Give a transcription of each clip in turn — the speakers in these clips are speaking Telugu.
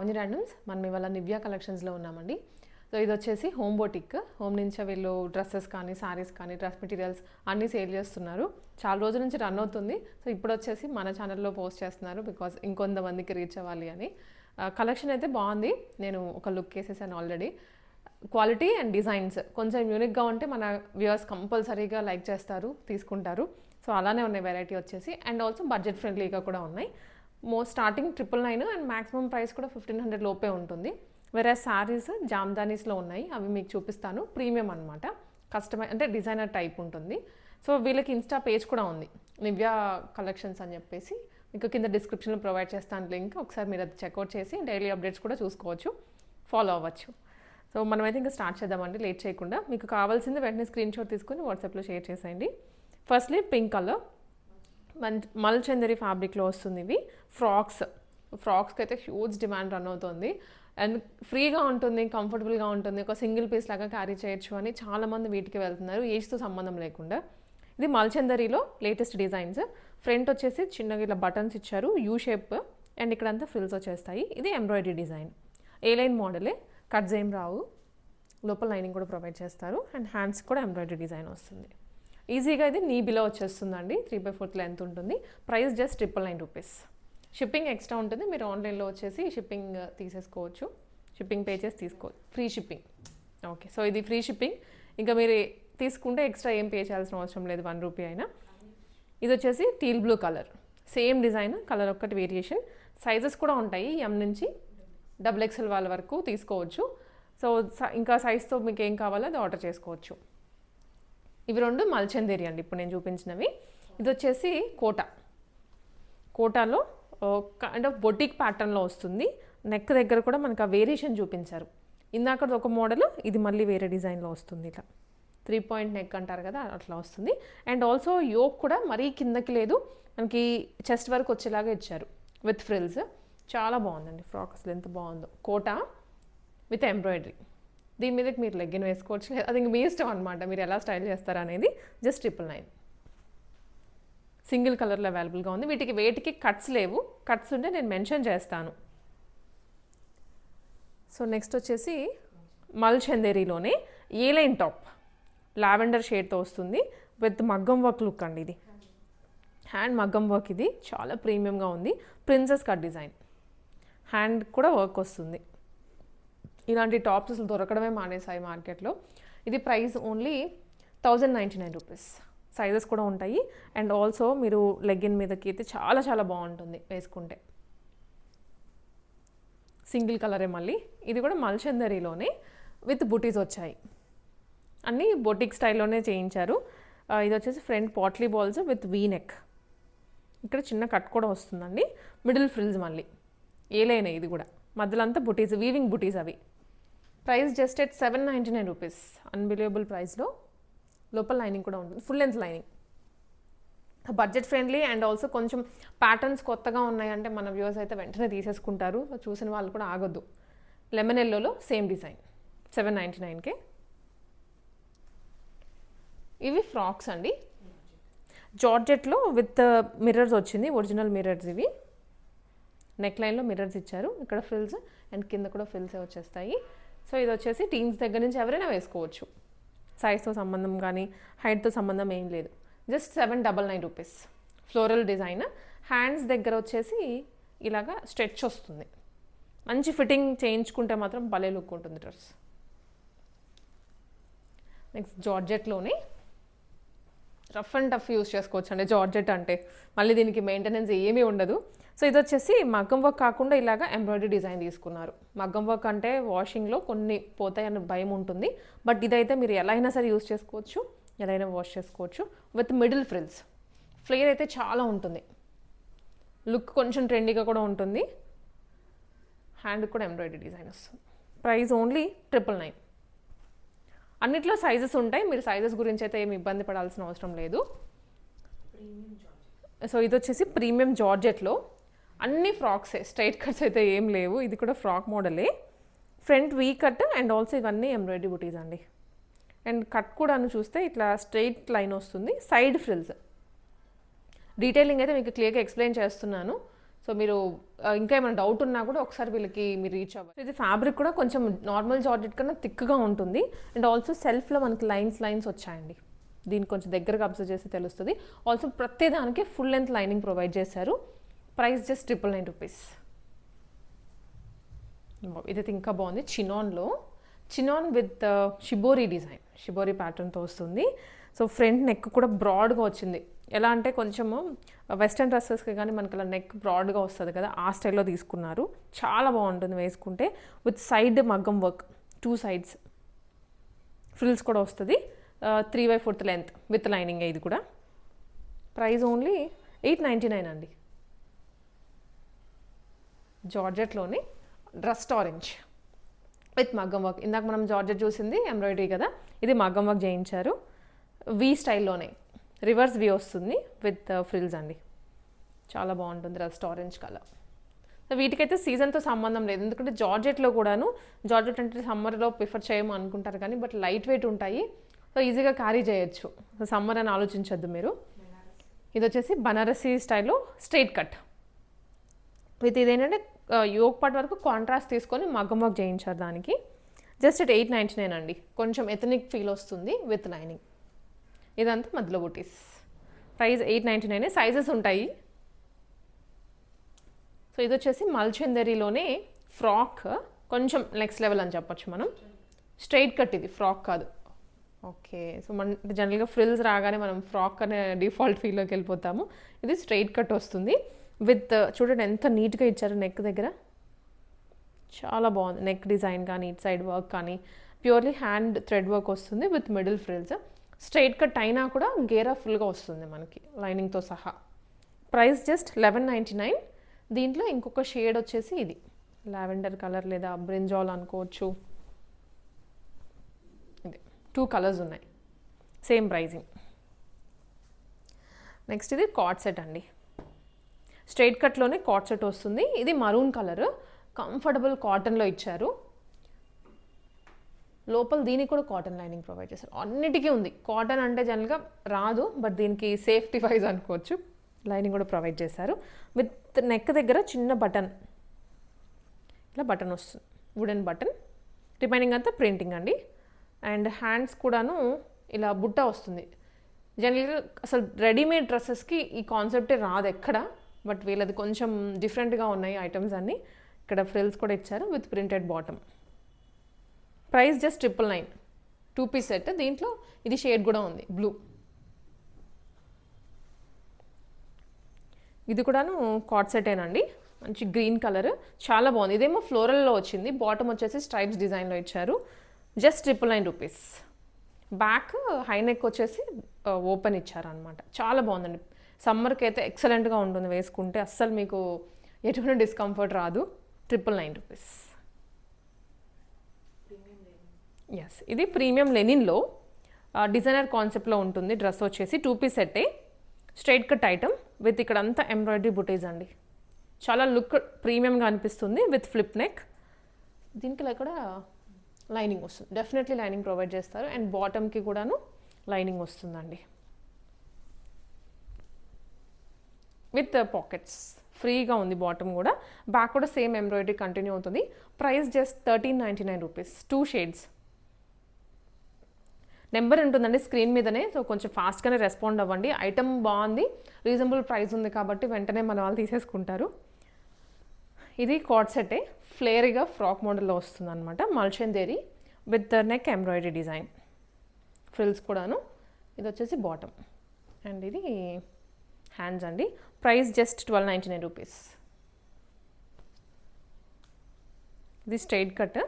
లావణ్య ర్యాండమ్స్. మనం ఇవాళ నివ్యా కలెక్షన్స్లో ఉన్నామండి. సో ఇది వచ్చేసి హోమ్ బొటిక్. హోమ్ నుంచి వీళ్ళు డ్రెస్సెస్ కానీ సారీస్ కానీ డ్రెస్ మెటీరియల్స్ అన్నీ సేల్ చేస్తున్నారు. చాలా రోజుల నుంచి రన్ అవుతుంది. సో ఇప్పుడు వచ్చేసి మన ఛానల్లో పోస్ట్ చేస్తున్నారు బికాజ్ ఇంకొంతమందికి రీచ్ అవ్వాలి అని. కలెక్షన్ అయితే బాగుంది. నేను ఒక లుక్ వేసేసాను ఆల్రెడీ. క్వాలిటీ అండ్ డిజైన్స్ కొంచెం యూనిక్గా ఉంటే మన వ్యూవర్స్ కంపల్సరీగా లైక్ చేస్తారు, తీసుకుంటారు. సో అలానే ఉన్నాయి వెరైటీ వచ్చేసి. అండ్ ఆల్సో బడ్జెట్ ఫ్రెండ్లీగా కూడా ఉన్నాయి. స్టార్టింగ్ 999 అండ్ మ్యాక్సిమం ప్రైస్ కూడా 1500 లోపే ఉంటుంది. వేరే శారీస్ జామ్దానీస్లో ఉన్నాయి, అవి మీకు చూపిస్తాను. ప్రీమియం అనమాట, కస్టమర్ అంటే డిజైనర్ టైప్ ఉంటుంది. సో వీళ్ళకి ఇన్స్టా పేజ్ కూడా ఉంది, నివ్యా కలెక్షన్స్ అని చెప్పేసి. మీకు కింద డిస్క్రిప్షన్లో ప్రొవైడ్ చేస్తాను లింక్. ఒకసారి మీరు అది చెక్అవుట్ చేసి డైలీ అప్డేట్స్ కూడా చూసుకోవచ్చు, ఫాలో అవ్వచ్చు. సో మనమైతే ఇంకా స్టార్ట్ చేద్దామండి లేట్ చేయకుండా. మీకు కావాల్సింది వెంటనే స్క్రీన్ షాట్ తీసుకుని వాట్సాప్లో షేర్ చేసేయండి. ఫస్ట్లీ పింక్ కలర్ మల్చందరి ఫ్యాబ్రిక్లో వస్తుంది. ఇవి ఫ్రాక్స్కి అయితే హ్యూజ్ డిమాండ్ రన్ అవుతుంది. అండ్ ఫ్రీగా ఉంటుంది, కంఫర్టబుల్గా ఉంటుంది, ఒక సింగిల్ పీస్ లాగా క్యారీ చేయొచ్చు అని చాలామంది వీటికి వెళ్తున్నారు, ఏజ్తో సంబంధం లేకుండా. ఇది మల్చందరిలో లేటెస్ట్ డిజైన్స్. ఫ్రంట్ వచ్చేసి చిన్నగా ఇలా బటన్స్ ఇచ్చారు, యూ షేప్, అండ్ ఇక్కడంతా ఫ్రిల్స్ వచ్చేస్తాయి. ఇది ఎంబ్రాయిడరీ డిజైన్, ఏ లైన్ మోడలే, కట్స్ ఏం రావు, లోపల లైనింగ్ కూడా ప్రొవైడ్ చేస్తారు. అండ్ హ్యాండ్స్ కూడా ఎంబ్రాయిడరీ డిజైన్ వస్తుంది. ఈజీగా ఇది నీ బిలో వచ్చేస్తుందండి. 3/4 లెంత్ ఉంటుంది. Price just 999 rupees. Shipping extra ఉంటుంది. మీరు ఆన్లైన్లో వచ్చేసి షిప్పింగ్ తీసేసుకోవచ్చు, షిప్పింగ్ పే చేసి తీసుకోవచ్చు. Free shipping. ఓకే, సో ఇది ఫ్రీ షిప్పింగ్. ఇంకా మీరు తీసుకుంటే ఎక్స్ట్రా ఏం పే చేయాల్సిన అవసరం లేదు, 1 రూపీ అయినా. ఇది వచ్చేసి teal blue colour, same design, colour ఒక్కటి వేరియేషన్. సైజెస్ కూడా ఉంటాయి, ఎం నుంచి XXL వాళ్ళ వరకు తీసుకోవచ్చు. సో ఇంకా సైజ్తో మీకు ఏం కావాలో అది ఆర్డర్ చేసుకోవచ్చు. ఇవి రెండు మల్చందేరి అండి ఇప్పుడు నేను చూపించినవి. ఇది వచ్చేసి కోటాలో కైండ్ ఆఫ్ బొటిక్ ప్యాటర్న్లో వస్తుంది. నెక్ దగ్గర కూడా మనకు ఆ వేరియేషన్ చూపించారు. ఇందాకది ఒక మోడల్, ఇది మళ్ళీ వేరే డిజైన్లో వస్తుంది. ఇట్లా 3 పాయింట్ నెక్ అంటారు కదా, అట్లా వస్తుంది. అండ్ ఆల్సో యోక్ కూడా మరీ కిందకి లేదు, మనకి చెస్ట్ వరకు వచ్చేలాగా ఇచ్చారు విత్ ఫ్రిల్స్. చాలా బాగుందండి ఫ్రాక్, అసలు ఎంత బాగుందో. Kota with embroidery. దీని మీదకి మీరు లెగ్గిన్ వేసుకోవచ్చు, అది ఇంక మీ ఇష్టం అనమాట, మీరు ఎలా స్టైల్ చేస్తారు అనేది. జస్ట్ 999. సింగిల్ కలర్లో అవైలబుల్గా ఉంది. వేటికి కట్స్ లేవు, కట్స్ ఉంటే నేను మెన్షన్ చేస్తాను. సో నెక్స్ట్ వచ్చేసి మల్చందేరిలోనే ఏ లైన్ టాప్, లావెండర్ షేడ్తో వస్తుంది విత్ మగ్గం వర్క్ లుక్ అండి. ఇది హ్యాండ్ మగ్గం వర్క్, ఇది చాలా ప్రీమియంగా ఉంది. ప్రిన్సెస్ కట్ డిజైన్, హ్యాండ్ కూడా వర్క్ వస్తుంది. ఇలాంటి టాప్స్ అసలు దొరకడమే మానేసాయి మార్కెట్లో. ఇది ప్రైస్ ఓన్లీ 1099 రూపీస్. సైజెస్ కూడా ఉంటాయి. అండ్ ఆల్సో మీరు లెగ్గిన్ మీదకి అయితే చాలా చాలా బాగుంటుంది వేసుకుంటే. సింగిల్ కలరే మళ్ళీ. ఇది కూడా మల్చందరిలోనే విత్ బుటీస్ వచ్చాయి, అన్నీ బొటిక్ స్టైల్లోనే చేయించారు. ఇది వచ్చేసి front potli balls with V neck, ఇక్కడ చిన్న కట్ కూడా వస్తుందండి. మిడిల్ ఫ్రిల్స్ మళ్ళీ ఏ లైన్, ఇది కూడా మధ్యలో అంతా బుటీస్, వీవింగ్ బుటీస్ అవి. Price just at 799 rupees. Unbelievable ప్రైస్లో. లోపల లైనింగ్ కూడా ఉంటుంది, full length lining. Budget friendly and also కొంచెం ప్యాటర్న్స్ కొత్తగా ఉన్నాయంటే మన వ్యూవర్స్ అయితే వెంటనే తీసేసుకుంటారు. చూసిన వాళ్ళు కూడా ఆగొద్దు. లెమన్ ఎల్లోలో సేమ్ డిజైన్, 799కే. ఇవి ఫ్రాక్స్ అండి, జార్జెట్లో విత్ మిర్రర్స్ వచ్చింది, ఒరిజినల్ మిర్రర్స్ ఇవి. నెక్ లైన్లో మిర్రర్స్ ఇచ్చారు, ఇక్కడ ఫ్రిల్స్ అండ్ కింద కూడా ఫ్రిల్సే వచ్చేస్తాయి. సో ఇది వచ్చేసి టీన్స్ దగ్గర నుంచి ఎవరైనా వేసుకోవచ్చు, సైజ్తో సంబంధం కానీ హైట్తో సంబంధం ఏం లేదు. Just 799 rupees. Floral design. Hands దగ్గర వచ్చేసి ఇలాగా స్ట్రెచ్ వస్తుంది. మంచి ఫిట్టింగ్ చేయించుకుంటే మాత్రం భలే లుక్ ఉంటుంది డ్రెస్. నెక్స్ట్ జార్జెట్లోనే రఫ్ అండ్ టఫ్ యూస్ చేసుకోవచ్చు అండి. జార్జెట్ అంటే మళ్ళీ దీనికి మెయింటెనెన్స్ ఏమీ ఉండదు. సో ఇది వచ్చేసి మగ్గం వర్క్ కాకుండా ఇలాగా ఎంబ్రాయిడరీ డిజైన్ తీసుకున్నారు. మగ్గం వర్క్ అంటే వాషింగ్లో కొన్ని పోతాయని భయం ఉంటుంది, బట్ ఇదైతే మీరు ఎలా అయినా సరే యూస్ చేసుకోవచ్చు, ఎలా అయినా వాష్ చేసుకోవచ్చు. With middle frills. ఫ్లేర్ అయితే చాలా ఉంటుంది, లుక్ కొంచెం ట్రెండీగా కూడా ఉంటుంది. హ్యాండ్ కూడా ఎంబ్రాయిడరీ డిజైన్ వస్తుంది. Price only 999. అన్నిట్లో సైజెస్ ఉంటాయి, మీరు సైజెస్ గురించి అయితే ఏమి ఇబ్బంది పడాల్సిన అవసరం లేదు. సో ఇది వచ్చేసి ప్రీమియం జార్జెట్లో అన్ని ఫ్రాక్సే, స్ట్రైట్ కట్స్ అయితే ఏం లేవు. ఇది కూడా ఫ్రాక్ మోడలే. Front V cut and also ఇవన్నీ ఎంబ్రాయిడరీ బుటీస్ అండి. అండ్ కట్ కూడా చూస్తే ఇట్లా స్ట్రైట్ లైన్ వస్తుంది, సైడ్ ఫ్రిల్స్. డీటెయిలింగ్ అయితే మీకు క్లియర్గా ఎక్స్ప్లెయిన్ చేస్తున్నాను, సో మీరు ఇంకా ఏమైనా డౌట్ ఉన్నా కూడా ఒకసారి వీళ్ళకి మీరు రీచ్ అవ్వాలి. ఇది ఫ్యాబ్రిక్ కూడా కొంచెం నార్మల్ జార్జెట్ కన్నా థిక్గా ఉంటుంది. అండ్ ఆల్సో సెల్ఫ్లో మనకి లైన్స్ వచ్చాయండి. దీన్ని కొంచెం దగ్గరగా అబ్జర్వ్ చేస్తే తెలుస్తుంది. ఆల్సో ప్రతి దానికి ఫుల్ లెంత్ లైనింగ్ ప్రొవైడ్ చేశారు. Price just 999 rupees. ఇదైతే ఇంకా బాగుంది. Chinon with shibori design, shibori ప్యాటర్న్తో వస్తుంది. సో ఫ్రంట్ నెక్ కూడా బ్రాడ్గా వచ్చింది. ఎలా అంటే కొంచెము వెస్ట్రన్ డ్రెస్సెస్కి కానీ మనకి అలా నెక్ బ్రాడ్గా వస్తుంది కదా, ఆ స్టైల్లో తీసుకున్నారు. చాలా బాగుంటుంది వేసుకుంటే. విత్ సైడ్ మగ్గం వర్క్, 2 sides ఫ్రిల్స్ కూడా వస్తుంది. 3/4 లెంత్ విత్ లైనింగ్. ఇది కూడా ప్రైస్ ఓన్లీ 899 అండి. జార్జెట్లోని రస్ట్ ఆరెంజ్ విత్ మగ్గం వర్క్. ఇందాక మనం జార్జెట్ చూసింది ఎంబ్రాయిడరీ కదా, ఇది మగ్గం వర్క్ చేయించారు. వి స్టైల్లోనే రివర్స్ వి వస్తుంది విత్ ఫ్రిల్స్ అండి. చాలా బాగుంటుంది రస్ట్ ఆరెంజ్ కలర్. సో వీటికైతే సీజన్తో సంబంధం లేదు, ఎందుకంటే జార్జెట్లో కూడాను, జార్జెట్ అంటే సమ్మర్లో ప్రిఫర్ చేయము అనుకుంటారు కానీ బట్ లైట్ వెయిట్ ఉంటాయి. సో ఈజీగా క్యారీ చేయొచ్చు. సో సమ్మర్ అని ఆలోచించద్దు మీరు. ఇది వచ్చేసి బనారసీ స్టైల్లో స్ట్రైట్ కట్ విత్ ఇదేంటంటే యోగ్ పార్ట్ వరకు కాంట్రాస్ట్ తీసుకొని మగ్గం వర్క్ చేయించారు దానికి. జస్ట్ 899 అండి. కొంచెం ఎథనిక్ ఫీల్ వస్తుంది విత్ లైనింగ్. ఇదంతా మధ్యలో బుటీస్. ప్రైస్ 899. సైజెస్ ఉంటాయి. సో ఇది వచ్చేసి మల్చందరిలోనే ఫ్రాక్, కొంచెం నెక్స్ట్ లెవెల్ అని చెప్పొచ్చు మనం. స్ట్రైట్ కట్, ఇది ఫ్రాక్ కాదు. ఓకే, సో మన జనరల్గా ఫ్రిల్స్ రాగానే మనం ఫ్రాక్ అనే డిఫాల్ట్ ఫీల్లోకి వెళ్ళిపోతాము. ఇది స్ట్రైట్ కట్ వస్తుంది విత్ చూడండి ఎంత నీట్గా ఇచ్చారు నెక్ దగ్గర. చాలా బాగుంది నెక్ డిజైన్ కానీ, ఇట్ సైడ్ వర్క్ కానీ, ప్యూర్లీ హ్యాండ్ థ్రెడ్ వర్క్ వస్తుంది with middle frills. Straight cut అయినా కూడా గేరా ఫుల్గా వస్తుంది మనకి లైనింగ్తో సహా. Price just 1199. దీంట్లో ఇంకొక షేడ్ వచ్చేసి ఇది లావెండర్ కలర్ లేదా బ్రింజాల్ అనుకోవచ్చు. ఇది 2 కలర్స్ ఉన్నాయి, సేమ్ ప్రైజింగ్. నెక్స్ట్ ఇది కార్డ్ సెట్ అండి. స్ట్రైట్ కట్లోనే కార్డ్ సెట్ వస్తుంది. ఇది మరూన్ కలర్, కంఫర్టబుల్ కాటన్లో ఇచ్చారు. లోపల దీనికి కూడా కాటన్ లైనింగ్ ప్రొవైడ్ చేశారు. అన్నిటికీ ఉంది. కాటన్ అంటే జనరల్గా రాదు, బట్ దీనికి సేఫ్టీ వైజ్ అనుకోవచ్చు. లైనింగ్ కూడా ప్రొవైడ్ చేశారు. విత్ నెక్ దగ్గర చిన్న బటన్, ఇలా బటన్ వస్తుంది, వుడెన్ బటన్. రిమైనింగ్ అంతా ప్రింటింగ్ అండి. అండ్ హ్యాండ్స్ కూడాను ఇలా బుట్ట వస్తుంది. జనరల్గా అసలు రెడీమేడ్ డ్రెస్సెస్కి ఈ కాన్సెప్టే రాదు ఎక్కడ, బట్ వీళ్ళది కొంచెం డిఫరెంట్గా ఉన్నాయి ఐటమ్స్ అన్నీ. ఇక్కడ ఫ్రిల్స్ కూడా ఇచ్చారు with printed bottom. Price just 999. 2 piece set. దీంట్లో ఇది షేడ్ కూడా ఉంది, బ్లూ. ఇది కూడాను కార్డ్ సెటేనండి, మంచి గ్రీన్ కలర్, చాలా బాగుంది. ఇదేమో ఫ్లోరల్లో వచ్చింది, బాటమ్ వచ్చేసి స్ట్రైప్స్ డిజైన్లో ఇచ్చారు. Just 999 rupees. Back high neck వచ్చేసి ఓపెన్ ఇచ్చారనమాట. చాలా బాగుందండి. సమ్మర్కి అయితే ఎక్సలెంట్గా ఉంటుంది వేసుకుంటే, అస్సలు మీకు ఎటువంటి డిస్కంఫర్ట్ రాదు. 999 రూపీస్. ఎస్, ఇది ప్రీమియం లెనిన్లో డిజైనర్ కాన్సెప్ట్లో ఉంటుంది. డ్రెస్ వచ్చేసి 2 పీస్ సెట్టే, స్ట్రైట్ కట్ ఐటమ్ విత్ ఇక్కడ అంతా ఎంబ్రాయిడరీ బుటీస్ అండి. చాలా లుక్ ప్రీమియంగా అనిపిస్తుంది విత్ ఫ్లిప్ నెక్. దీనికి ఇక్కడ లైనింగ్ వస్తుంది, డెఫినెట్లీ లైనింగ్ ప్రొవైడ్ చేస్తారు. అండ్ బాటమ్కి కూడాను లైనింగ్ వస్తుందండి విత్ పాకెట్స్. ఫ్రీగా ఉంది బాటమ్ కూడా. బ్యాక్ కూడా సేమ్ ఎంబ్రాయిడరీ కంటిన్యూ అవుతుంది. Price just 1399 rupees. 2 shades. Number ఉంటుందండి స్క్రీన్ మీదనే, సో కొంచెం ఫాస్ట్గానే రెస్పాండ్ అవ్వండి. ఐటమ్ బాగుంది, రీజనబుల్ ప్రైస్ ఉంది కాబట్టి వెంటనే మన వాళ్ళు తీసేసుకుంటారు. ఇది కార్డ్ సెట్టే, ఫ్లేరీగా ఫ్రాక్ మోడల్లో వస్తుంది అనమాట. మల్చందేరి with neck embroidery design, frills కూడాను. ఇది వచ్చేసి బాటమ్ అండ్ ఇది హ్యాండ్స్ అండి. Price just 1299 rupees. ఇది స్ట్రైట్ కట్.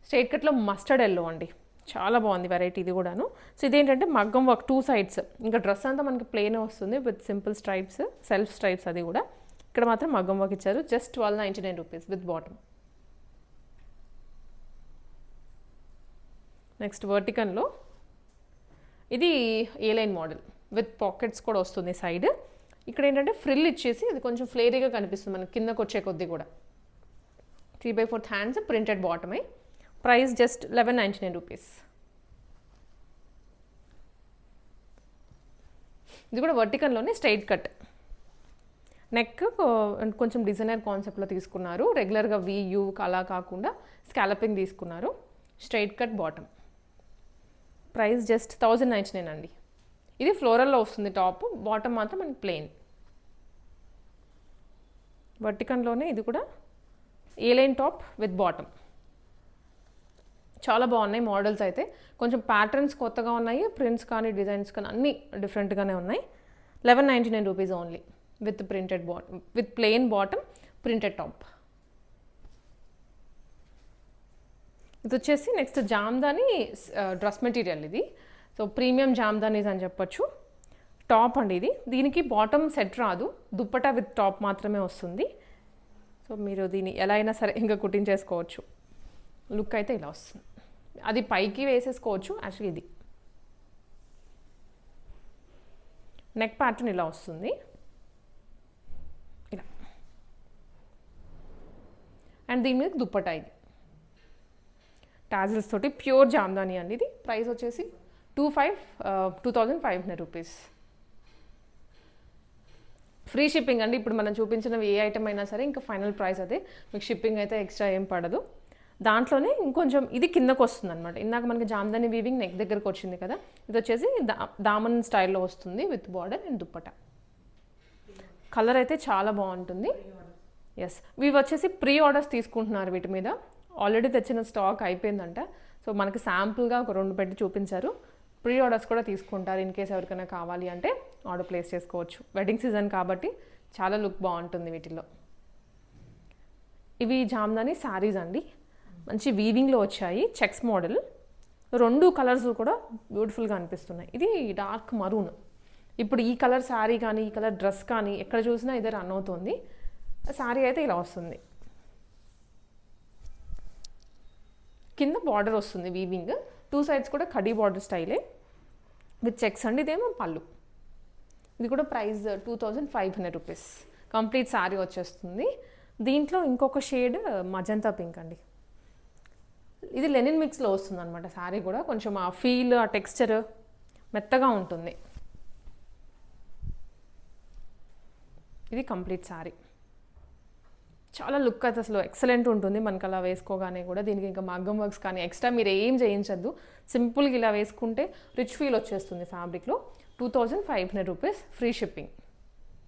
స్ట్రైట్ కట్లో మస్టర్డ్ ఎల్లో అండి, చాలా బాగుంది వెరైటీ ఇది కూడాను. సో ఇదేంటంటే మగ్గం వర్క్ 2 సైడ్స్. ఇంకా డ్రెస్ అంతా మనకి ప్లెయిన్ వస్తుంది with simple stripes, self stripes. అది కూడా ఇక్కడ మాత్రం మగ్గం వర్క్ ఇచ్చారు. Just 1299 rupees with bottom. Next వర్టికన్లో ఇది A line model with pockets కూడా వస్తుంది సైడ్. ఇక్కడ ఏంటంటే ఫ్రిల్ ఇచ్చేసి ఇది కొంచెం ఫ్లేరీగా కనిపిస్తుంది మనకి కిందకు వచ్చే కొద్దీ కూడా. 3/4 హ్యాండ్స్, ప్రింటెడ్ బాటమే. Price just 1199 rupees. ఇది కూడా వర్టికల్లోనే స్ట్రైట్ కట్. నెక్ కొంచెం డిజైనర్ కాన్సెప్ట్లో తీసుకున్నారు. రెగ్యులర్గా యూ అలా కాకుండా స్కాలపింగ్ తీసుకున్నారు. Straight cut bottom. Price just 1099 అండి. ఇది ఫ్లోరల్లో వస్తుంది టాప్, బాటమ్ మాత్రం మనకి ప్లెయిన్. వర్టికన్లోనే ఇది కూడా ఏ లైన్ టాప్ విత్ బాటమ్. చాలా బాగున్నాయి మోడల్స్ అయితే. కొంచెం ప్యాటర్న్స్ కొత్తగా ఉన్నాయి, ప్రింట్స్ కానీ డిజైన్స్ కానీ అన్నీ డిఫరెంట్గానే ఉన్నాయి. 1199 rupees only with printed bottom, with plain bottom, printed top. ఇది వచ్చేసి నెక్స్ట్ జామ్దాని డ్రెస్ మెటీరియల్ ఇది. సో ప్రీమియం జామ్దానీస్ అని చెప్పొచ్చు. టాప్ అండి ఇది. దీనికి బాటమ్ సెట్ రాదు, దుప్పటా విత్ టాప్ మాత్రమే వస్తుంది. సో మీరు దీన్ని ఎలా అయినా సరే ఇంకా కుట్టించేసుకోవచ్చు. లుక్ అయితే ఇలా వస్తుంది. అది పైకి వేసేసుకోవచ్చు. యాక్చువల్లీ ఇది నెక్ ప్యాటర్న్ ఇలా వస్తుంది, ఇలా. అండ్ దీని మీద దుప్పటా ఇది టాజిల్స్ తోటి, ప్యూర్ జామ్దాని అండి ఇది. ప్రైస్ వచ్చేసి 2500 రూపీస్. ఫ్రీ షిప్పింగ్ అండి. ఇప్పుడు మనం చూపించిన ఏ ఐటమ్ అయినా సరే ఇంకా ఫైనల్ ప్రైస్ అదే, మీకు షిప్పింగ్ అయితే ఎక్స్ట్రా ఏం పడదు. దాంట్లోనే ఇంకొంచెం ఇది కిందకు వస్తుంది అనమాట. ఇందాక మనకి జామ్దాని వీవింగ్ నెక్ దగ్గరకు వచ్చింది కదా, ఇది వచ్చేసి దామన్ స్టైల్లో వస్తుంది with border and dupatta. Colour అయితే చాలా బాగుంటుంది. ఎస్, ఇవి వచ్చేసి ప్రీ ఆర్డర్స్ తీసుకుంటున్నారు వీటి మీద. ఆల్రెడీ తెచ్చిన స్టాక్ అయిపోయిందంట. సో మనకి శాంపుల్గా ఒక 2 పెట్టి చూపించారు. ప్రీ ఆర్డర్స్ కూడా తీసుకుంటారు. ఇన్ కేస్ ఎవరికైనా కావాలి అంటే ఆర్డర్ ప్లేస్ చేసుకోవచ్చు. వెడ్డింగ్ సీజన్ కాబట్టి చాలా లుక్ బాగుంటుంది వీటిల్లో. ఇవి జామ్దాని శారీస్ అండి, మంచి వీవింగ్లో వచ్చాయి, చెక్స్ మోడల్. 2 కలర్స్ కూడా బ్యూటిఫుల్గా అనిపిస్తున్నాయి. ఇది డార్క్ మరూన్. ఇప్పుడు ఈ కలర్ శారీ కానీ ఈ కలర్ డ్రెస్ కానీ ఎక్కడ చూసినా ఇదే రన్ అవుతుంది. శారీ అయితే ఇలా వస్తుంది. కింద బార్డర్ వస్తుంది వీవింగ్, 2 సైడ్స్ కూడా కడీ బార్డర్ స్టైలే విత్ చెక్స్ అండి. ఇదేమో పళ్ళు. ఇది కూడా ప్రైస్ 2500 రూపీస్. కంప్లీట్ శారీ వచ్చేస్తుంది. దీంట్లో ఇంకొక షేడ్ మజంతా పింక్ అండి. ఇది లెనిన్ మిక్స్లో వస్తుంది అనమాట. శారీ కూడా కొంచెం ఆ ఫీల్, ఆ టెక్స్చర్ మెత్తగా ఉంటుంది. ఇది కంప్లీట్ శారీ. చాలా లుక్ అయితే అసలు ఎక్సలెంట్ ఉంటుంది మనకు అలా వేసుకోగానే కూడా. దీనికి ఇంకా మగ్గం వర్క్స్ కానీ ఎక్స్ట్రా మీరు ఏం చేయించద్దు, సింపుల్గా ఇలా వేసుకుంటే రిచ్ ఫీల్ వచ్చేస్తుంది ఫ్యాబ్రిక్లో. 2500 రూపీస్, ఫ్రీ షిప్పింగ్.